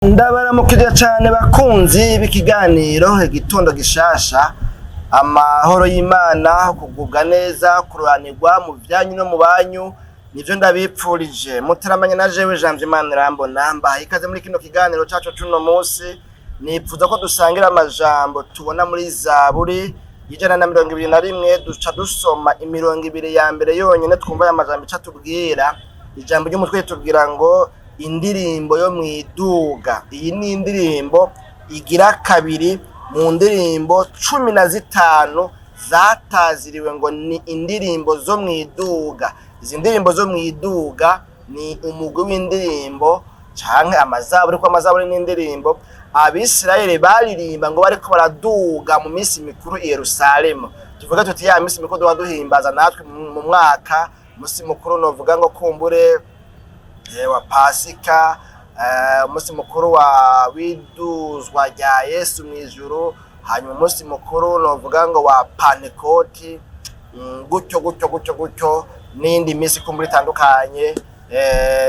Ndabaramukije cane bakunzi b'ikiganiro igitondo gishasha, amahoro y'Imana, kugubwa neza, kururanirwa mu vyanyu no mu banyu, nivyo ndabipfurije. Muteramanye na jewe Janvier Manirambona, mbahaye ikaze muri kino kiganiro cacu cuno musi. Nipfuza ko dusangira amajambo tubona muri Zaburi y'ijana na 21, duca dusoma imirongo ibiri ya mbere yonyene twumva aya majambo icatubwira. Ijambo ry'umutwe tubwira ngo indirimbo yo mwiduga. Iyi ni indirimbo igira kabiri mu ndirimbo 15 zataziriwe ngo ni indirimbo zo mwiduga. Izi ndirimbo zo mwiduga ni umugwi w'indirimbo canke amazaburi, ko amazaburi ni indirimbo Abisirayeli baririmba ngo bariko baraduga mu minsi mikuru i Yerusalemu. Tuvuga tuti ya minsi mikuru duhimbaza natwe mu mwaka, musi mukuru novuga ngo kumbure wa Pasika, umunsi mukuru wa widuzwa rya Yesu mwijuru, hanyuma umunsi mukuru novuga ngo wa Pantekoti, gutyo n'indi minsi kumbure itandukanye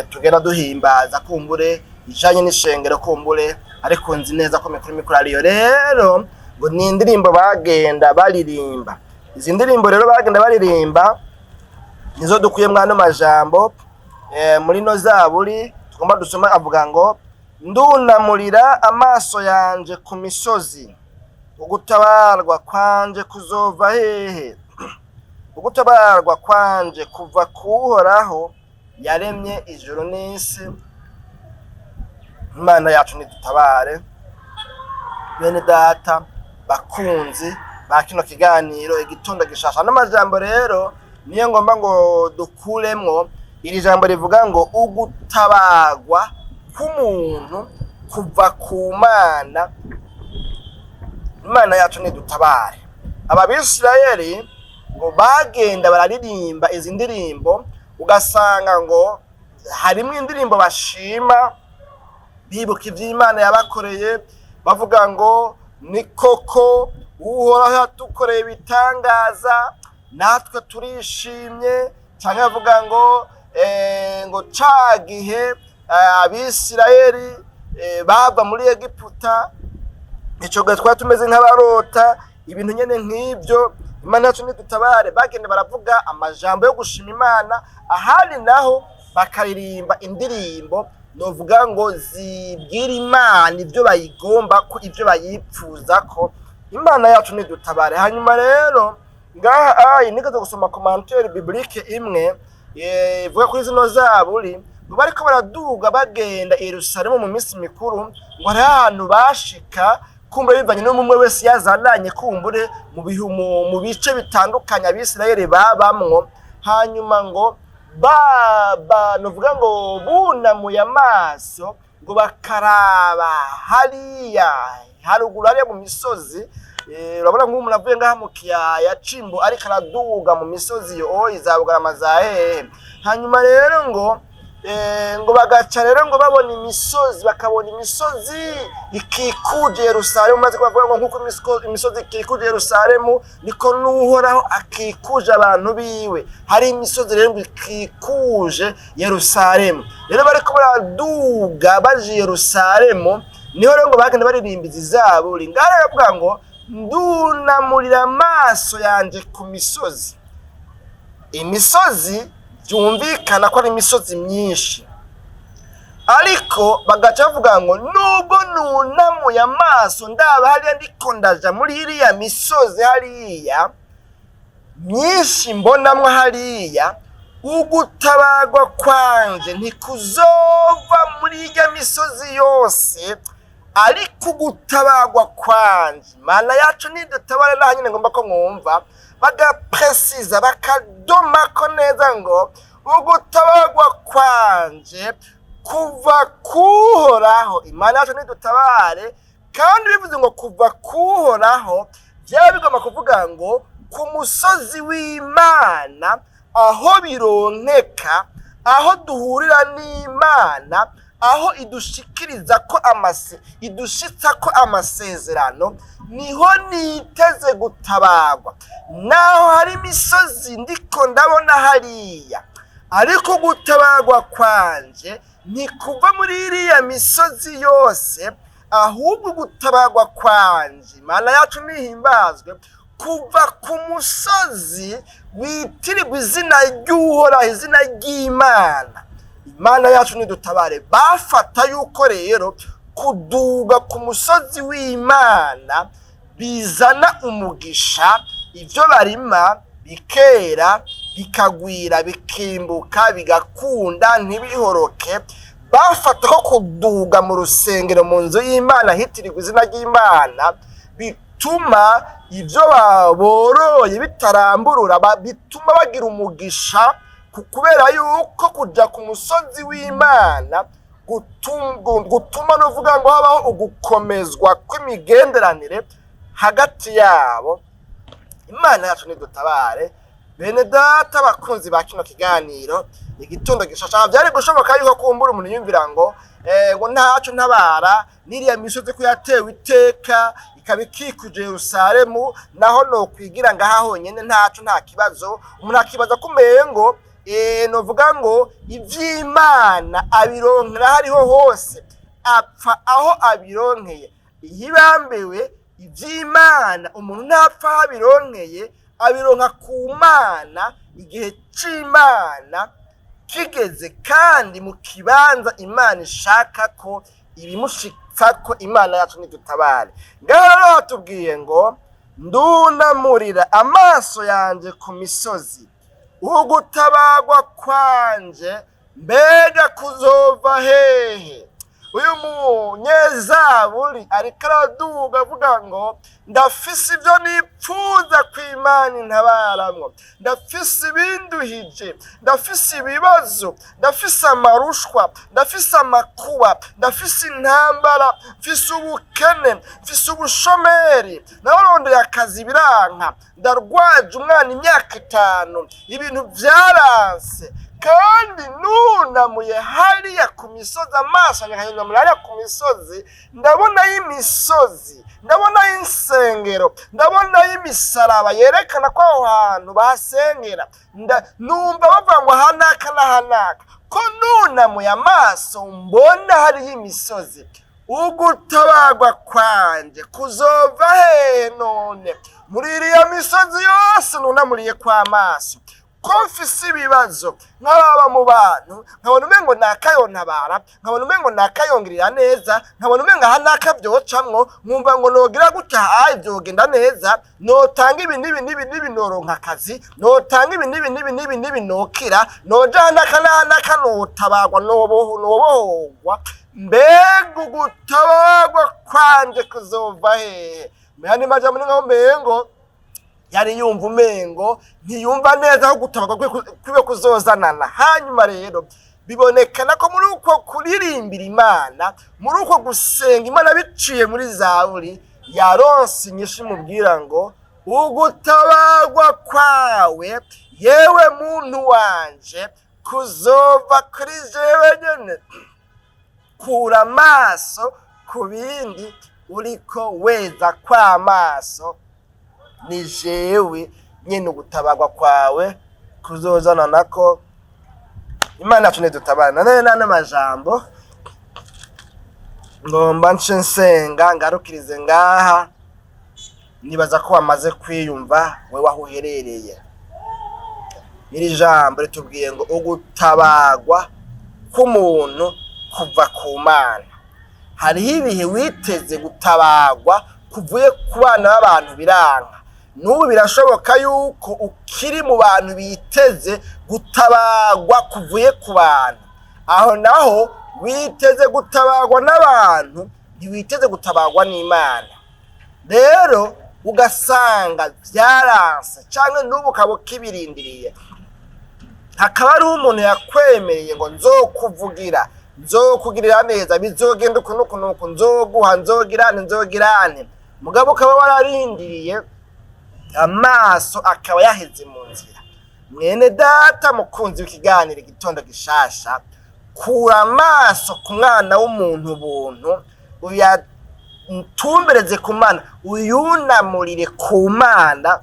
tugenda duhimbaza kumbure ijanye n'ishengero kumbure, ariko nzi neza ko mikuru ariyo. Rero ngo ni indirimbo bagenda baririmba. Izi ndirimbo rero bagenda baririmba nizo dukuye mwano majambo muri no Zaburi tugomba dusoma. Avuga ngo ndunamurira amaso yanje ku misozi, ugutabarwa kwanje kuzova hehe? Ugutabarwa kwanje kuva kuhoraho yaremye ijuru n'isi. Imana yacu nidutabare. Bene data bakunzi ba kino kiganiro igitondo gishasha n'amajambo rero niyo ngomba ngo dukuremwo. Iri jambo rivuga ngo ugutabarwa k'umuntu kuva ku Mana. Imana yacu nidutabare. Abisirayeli ngo bagenda bararirimba izi ndirimbo, ugasanga ngo harimo indirimbo bashima bibuka ivy'Imana yabakoreye, bavuga ngo ni koko Uhoraho yadukoreye ibitangaza natwe turishimye, cyangwa bavuga ngo ca gihe Abisirayeli bava muri Egiputa, ico gihe twari tumeze nk'abarota, ibintu nyene nk'ivyo. Imana yacu nidutabare. Bagenda baravuga amajambo yo gushima Imana, ahandi naho bakaririmba indirimbo novuga ngo zibwira Imana ivyo bayigomba ko, ivyo bayipfuza ko. Imana yacu nidutabare. Hanyuma rero ngaha nigeze gusoma commentaire biblique imwe ivuga kuri zino Zaburi, ngo bariko baraduga bagenda i Yerusalemu mu minsi mikuru, ngo hari ahantu bashika kumbure bivanye n'umwe wese yazananye kumbure mu bice bitandukanye Abisirayeli babamwo. Hanyuma ngo novuga ngo bunamuye amaso ngo bakaraba hariya haruguru hariya mu misozi. Urabona nk'umuntu avuye ngaha mu kiyaya Cimbo ariko araduga mu misozi yo izabugarama za hehe. Hanyuma rero ngo bagaca rero ngo babona imisozi, bakabona imisozi ikikuje Yerusalemu, maze kuvuga ngo nkuko imisozi ikikuje Yerusalemu niko n'Uhoraho akikuje abantu biwe. Hari imisozi rero ngo ikikuje Yerusalemu. Rero bariko baraduga baje Yerusalemu, niho rero ngo bagenda baririmba izi Zaburi. Ngara yavuga ngo ndunamurira amaso yanje ku misozi. Imisozi byumvikana ko ari imisozi myinshi, ariko bagaca bavuga ngo nubwo nunamuye amaso ndaba hariya ndiko ndaja muri iriya misozi hariya myinshi mbonamwo hariya, ugutabarwa kwanje ntikuzova muri irya misozi yose, ariko ugutabarwa kwanje. Mana yacu nidutabare. Naho nyine ngomba ko mwumva bagapresiza bakadomako neza ngo ugutabarwa kwanje kuva kuhoraho. Imana yacu nidutabare. Kandi bivuze ngo kuva kuhoraho byaba bigomba kuvuga ngo ku musozi w'Imana, aho bironkeka, aho duhurira n'Imana, aho idushikiriza ko idushitsa ko amasezerano, niho niteze gutabarwa. Naho hari imisozi ndiko ndabona hariya, ariko gutabarwa kwanje ntikuva muri iriya misozi yose, ahubwo gutabarwa kwanje, Imana yacu nihimbazwe, kuva ku musozi witirirwa izina ry'Uhoraho, izina ry'Imana. Imana yacu nidutabare. Bafata yuko rero kuduga ku musozi w'Imana bizana umugisha, ibyo barima bikera, bikagwira, bikimbuka, bigakunda, ntibihoroke. Bafata ko kuduga mu rusengero, mu nzu y'Imana hitirirwa izina ry'Imana, bituma ibyo boroye bitaramburura, bituma bagira umugisha, kubera yuko kuja ku musozi w'Imana gutuma nuvuga ngo habaho ugukomezwa kw'imigenderanire hagati yabo. Imana yacu nidutabare. Bene data bakunzi ba kino kiganiro, igitondo gishasha, byari gushoboka yuko kumbura umuntu yumvira ngo ntacu ntabara niriya misozi ko yatewe iteka ikaba ikikuje Yerusalemu, naho no kwigira ngaha honyene ntacu nta kibazo. Umuntu akibaza kumengo novuga ngo ivy'Imana abironkera hariho hose, apfa aho abironkeye. Ihibambewe ivy'Imana umuntu ntapfa abironkeye, abironka ku Mana igihe c'Imana kigeze, kandi mu kibanza Imana ishaka ko ibimushitsako. Imana yacu nidutabare. Ngaho rero hatubwiye ngo ndunamurira amaso yanje ku misozi, ugutabarwa kwanje mbega kuzova hehe? Uyu munyezaburi ariko araduga avuga ngo ndafise ibyo nipfuza kw'Imana intabaramwo, ndafise ibinduhije, ndafise ibibazo, ndafise amarushwa, ndafise amakuba, ndafise intambara, mfise ubukene, mfise ubushomeri, narondeye akazi biranka, ndarwaje umwana imyaka 5, ibintu byaranse, kandi nunamuye hariya ku misozi, amaso nkayunamura hariya ku misozi, ndabonayo imisozi, ndabonayo insengero, ndabonayo imisaraba yerekana ko aho hantu bahasengera. Numva bavuga ngo hanaka na hanaka, ko nunamuye amaso mbona hariyo imisozi. Ugutabarwa kwanje kuzova hehe none muri iriya misozi yose nunamuriye kw'amaso? Ko mfise ibibazo, nk'ababa mu bantu, nkabona umengo nakayontabara, nkabona umengo nakayongirira neza, nkabona umengo hanaka byocamwo, nkumva ngo nogira gutya byogenda neza, notanga ibi nibi noronka akazi, notanga ibi nibi nokira, noja hanaka notabarwa, nobohorwa. Mbega ugutabarwa kwanje kuzova hehe? Muyandi majambo ngaho mbengo yari yumva umengo ntiyumva neza aho gutabarwa kwiwe kuzozanana. Hanyuma rero bibonekana ko muri uko kuririmbira Imana, muri uko gusenga Imana biciye muri Zaburi, yaronse inyishu imubwira ngo ugutabarwa kwawe yewe muntu wanje kuzova kuri jewe nyene. Kura amaso ku bindi uriko weza kw'amaso, ni jewe nyene ugutabarwa kwawe kuzozana nako. Imana yacu nidutabara. Nane amajambo ngomba nce nsenga ngarukirize ngaha. Nibaza ko wamaze kwiyumva we waho uherereye. Iri jambo ritubwiye ngo ugutabarwa k'umuntu kuva ku Mana. Hariho ibihe witeze gutabarwa kuvuye ku bana b'abantu biranka. N'ubu birashoboka yuko ukiri mu bantu biteze gutabarwa kuvuye ku bantu. Aho naho witeze gutabarwa n'abantu, ntiwiteze gutabarwa n'Imana. Rero ugasanga byaranse canke n'ubu ukaba ukibirindiriye. Hakaba ari umuntu yakwemereye ngo nzokuvugira, nzokugirira neza, bizogenda uku, nzoguha, nzogirane. Mugabo ukaba wararindiriye, amaso akaba yaheze mu nzira. Mwene data mukunzi w'ikiganiro igitondo gishasha, kura amaso ku mwana w'umuntu buntu, uyatumbereze ku Mana, uyunamurire ku Mana,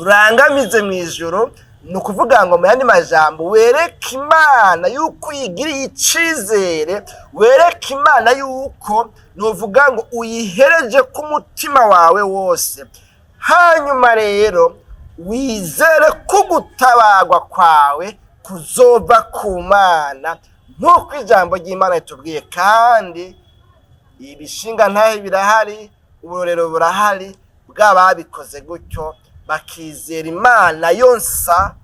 urangamize mu ijuru, ni ukuvuga ngo mu yandi majambo wereke Imana yuko uyigiriye icizere, wereke Imana yuko nuvuga ngo uyihereje ku mutima wawe wose, hanyuma rero wizere ko gutabarwa kwawe kuzova ku Mana nk'uko ijambo ry'Imana ritubwiye. Kandi ibishinga ntahe birahari, uburorero burahari bw'ababikoze gutyo bakizera Imana yonsa,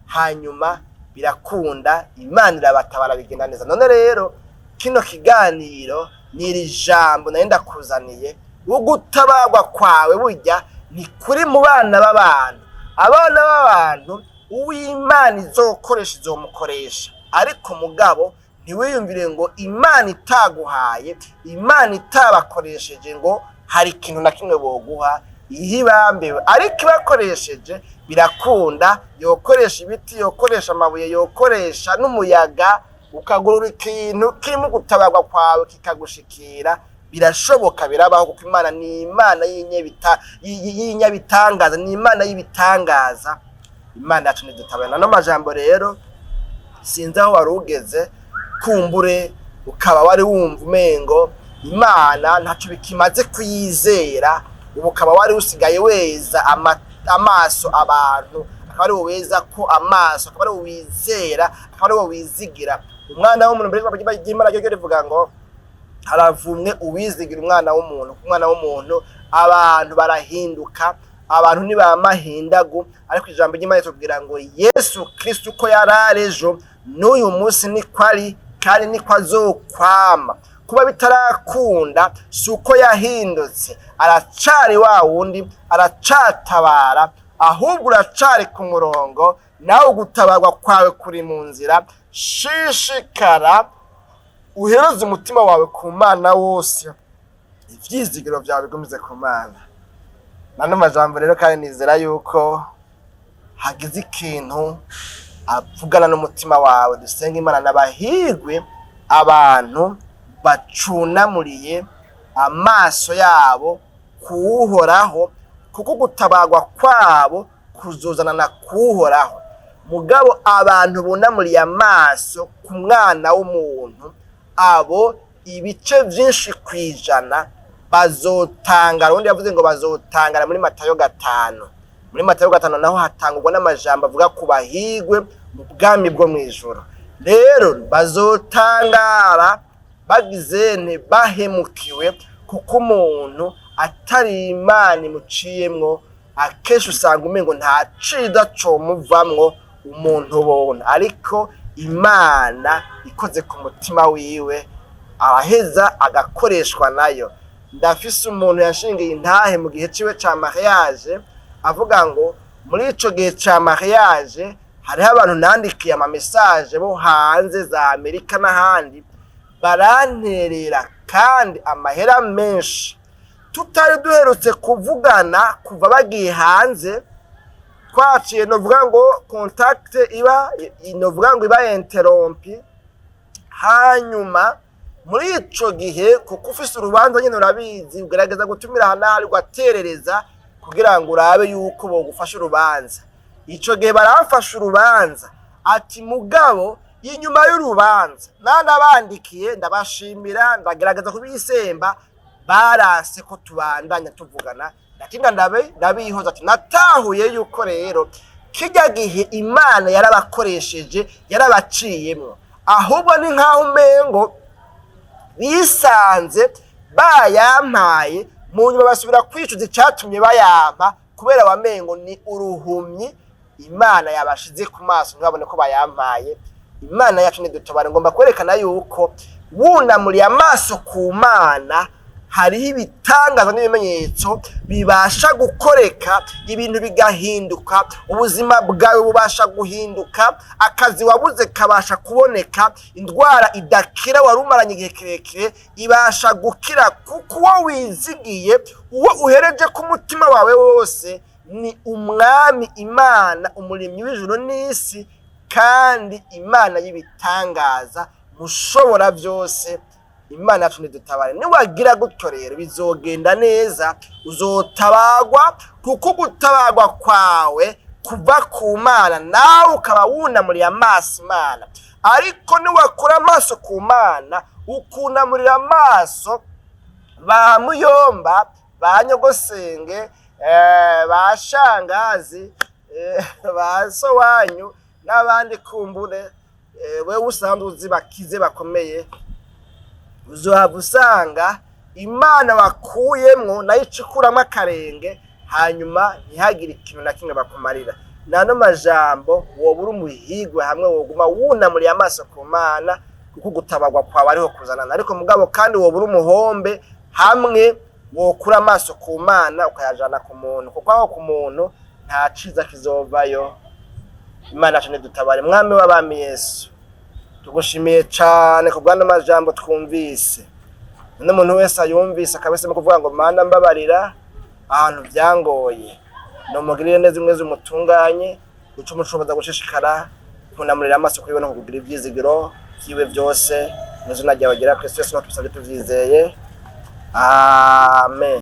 hanyuma birakunda, Imana irabatabara bigenda neza. None rero kino kiganiro n'iri jambo nari ndakuzaniye, ugutabarwa kwawe burya ni kuri mu bana b'abantu. Abana b'abantu uw'Imana izokoresha izomukoresha, ariko mugabo ntiwiyumvire ngo Imana itaguhaye, Imana itabakoresheje ngo hari ikintu na kimwe boguha ihibambewe. Ariko ibakoresheje birakunda, yokoresha ibiti, yokoresha amabuye, yokoresha n'umuyaga, ukagurura ikintu kirimo gutabarwa kwawe kikagushikira. Birashoboka, birabaho, kuko Imana ni Imana y'inyabitangaza, ni Imana y'ibitangaza. Imana yacu nidutabara. Nano majambo rero sinzi aho wari ugeze, kumbure ukaba wari wumva umengo Imana ntaco bikimaze kuyizera, ubu ukaba wari usigaye weza amaso abantu, akaba ari weza ko amaso, akaba ari wizera, akaba ari wizigira umwana w'umuntu. Mbere y'Imana ryo rivuga ngo haravumwe uwizigira umwana w'umuntu. Umwana w'umuntu abantu barahinduka, abantu ntibamahindagu, ariko ijambo ry'Imana ritubwira ngo Yesu Kristo uko yarari ejo n'uyu munsi niko ari, kandi niko azokwama. Kuba bitarakunda si uko yahindutse, aracari wa wundi, aracatabara, ahubwo uracari ku murongo, nawe ugutabarwa kwawe kuri mu nzira. Shishikara uhereze umutima wawe ku Mana wose, ivyizigiro vyawe bigumize ku Mana. Nano majambo rero kandi nizera yuko hagize ikintu avugana n'umutima wawe. Dusenga Imana n'abahirwe abantu bacunamuriye amaso yabo kuwuhoraho, kuko gutabarwa kwabo kuzozana na kuwuhoraho. Mugabo abantu bunamuriye amaso ku mwana w'umuntu, abo ibice vyinshi kwijana bazotangara. Undi yavuze ngo bazotangara muri Matayo 5. Muri Matayo 5 naho hatangurwa n'amajambo avuga ku bahigwe mu bwami bwo mwijuru. Rero bazotangara bagizene bahemukiwe, kuko umuntu atari Imana imuciyemwo, akenshi usanga umengo nta cida comuvamwo umuntu ubona, ariko Imana ikoze ku mutima wiwe araheza agakoreshwa nayo. Ndafise umuntu yashingiye intahe mu gihe ciwe ca mariage, avuga ngo muri ico gihe ca mariage hariho abantu nandikiye ama message bo hanze za Amerika n'ahandi, baranterera kandi amahera menshi tutari duherutse kuvugana kuva bagiye hanze. Twaciye novuga ngo contact iba novuga ngo iba interrompi. Hanyuma muri ico gihe, kuko ufise urubanza nyene urabizi, ugerageza gutumira hanari ugaterereza kugira ngo urabe yuko bogufasha urubanza. Ico gihe baramfasha urubanza, ati mugabo inyuma y'urubanza nanabandikiye ndabashimira, ndagerageza kubisemba, barase ko tubandanya tuvugana. Lakini ndabihoza ati natahuye yuko rero kijya gihe Imana yarabakoresheje, yarabaciyemwo, ahubwo ni nkaho umengo bisanze bayampaye, mu nyuma basubira kwicuza icatumye bayampa, kubera wamengo ni uruhumyi Imana yabashize ku maso ntibabone ko bayampaye. Imana yacu nidutabare. Ngomba kwerekana yuko wunamuriye amaso ku Mana hariho ibitangaza n'ibimenyetso bibasha gukoreka, ibintu bigahinduka, ubuzima bwawe bubasha guhinduka, akazi wabuze kabasha kuboneka, indwara idakira warumaranye igihe kirekire ibasha gukira, kuko uwo wizigiye, uwo uhereje ku mutima wawe wose ni Umwami Imana, umuremyi w'ijuru n'isi, kandi Imana y'ibitangaza, mushobora byose. Imana yacu nidutabare. Niwagira gutyo rero bizogenda neza, uzotabagwa, kuko gutabarwa kwawe kuva ku Mana, nawe ukaba wunamuriye amaso Imana. Ariko niwakura amaso ku Mana ukunamurira amaso ba muyomba, ba nyogosenge, ba shangazi, ba so wanyu n'abandi kumbure wewe usanzwe uzi bakize bakomeye, uzohava usanga Imana wakuyemwo nayo icukuramwo akarenge, hanyuma ntihagire ikintu na kimwe bakumarira. Nano majambo wobura umuhigwe hamwe woguma wunamuriye amaso ku Mana, kuko gutabarwa kwawe ariho kuzanana. Ariko mugabo kandi wobura umuhombe hamwe wokura amaso ku Mana ukayajana ku muntu, kuko aho ku muntu nta ciza kizovayo. Imana yacu nidutabare. Mwami w'abami Yesu, tugushimiye cane ku bw'ano majambo twumvise. N'umuntu wese ayumvise akabahisemo kuvuga ngo Mana mbabarira ahantu byangoye, nomugirire neza imwe z'umutunganye, guca umushoboza gushishikara kunamurira amaso kuri we no kugira ivyizigiro vyiwe vyose, mu izina ryawe gira Kristo Yesu, tubisabye tuvyizeye, amen.